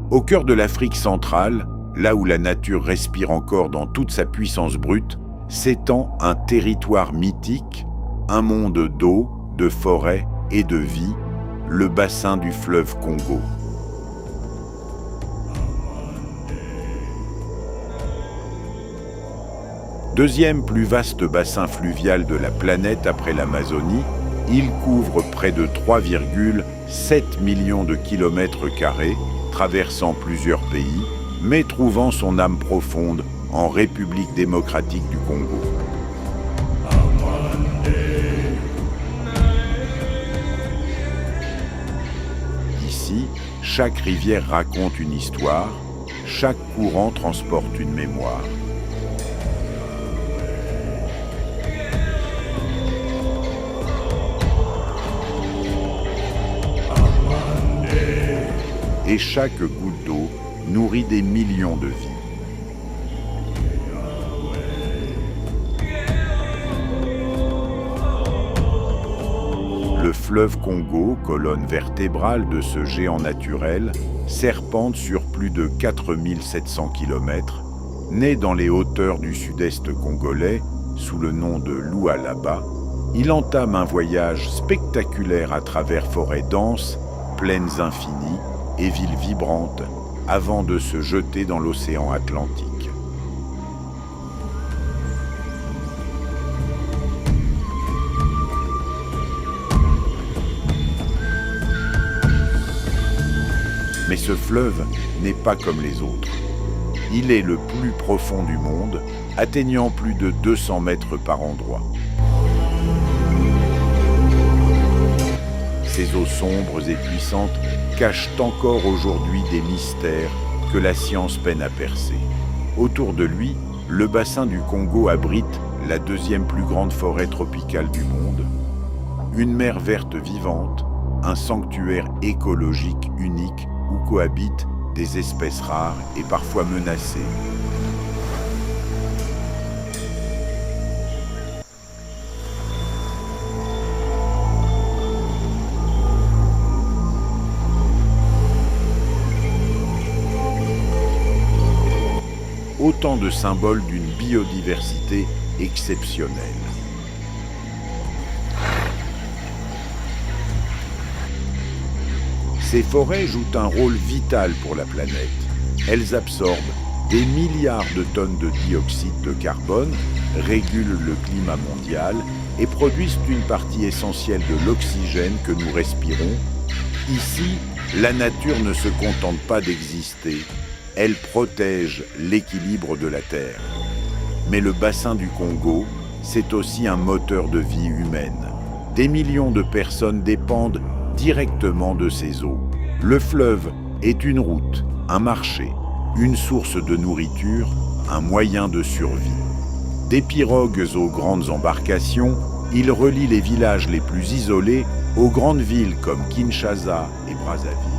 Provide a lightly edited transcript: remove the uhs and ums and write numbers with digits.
Au cœur de l'Afrique centrale, là où la nature respire encore dans toute sa puissance brute, s'étend un territoire mythique, un monde d'eau, de forêts et de vie, le bassin du fleuve Congo. Deuxième plus vaste bassin fluvial de la planète après l'Amazonie, il couvre près de 3,7 millions de kilomètres carrés, traversant plusieurs pays, mais trouvant son âme profonde en République démocratique du Congo. Ici, chaque rivière raconte une histoire, chaque courant transporte une mémoire. Et chaque goutte d'eau nourrit des millions de vies. Le fleuve Congo, colonne vertébrale de ce géant naturel, serpente sur plus de 4700 km, né dans les hauteurs du sud-est congolais, sous le nom de Lualaba, il entame un voyage spectaculaire à travers forêts denses, plaines infinies, et villes vibrantes, avant de se jeter dans l'océan Atlantique. Mais ce fleuve n'est pas comme les autres. Il est le plus profond du monde, atteignant plus de 200 mètres par endroit. Ses eaux sombres et puissantes cachent encore aujourd'hui des mystères que la science peine à percer. Autour de lui, le bassin du Congo abrite la deuxième plus grande forêt tropicale du monde, une mer verte vivante, un sanctuaire écologique unique où cohabitent des espèces rares et parfois menacées. Autant de symboles d'une biodiversité exceptionnelle. Ces forêts jouent un rôle vital pour la planète. Elles absorbent des milliards de tonnes de dioxyde de carbone, régulent le climat mondial et produisent une partie essentielle de l'oxygène que nous respirons. Ici, la nature ne se contente pas d'exister. Elle protège l'équilibre de la Terre. Mais le bassin du Congo, c'est aussi un moteur de vie humaine. Des millions de personnes dépendent directement de ces eaux. Le fleuve est une route, un marché, une source de nourriture, un moyen de survie. Des pirogues aux grandes embarcations, il relie les villages les plus isolés aux grandes villes comme Kinshasa et Brazzaville.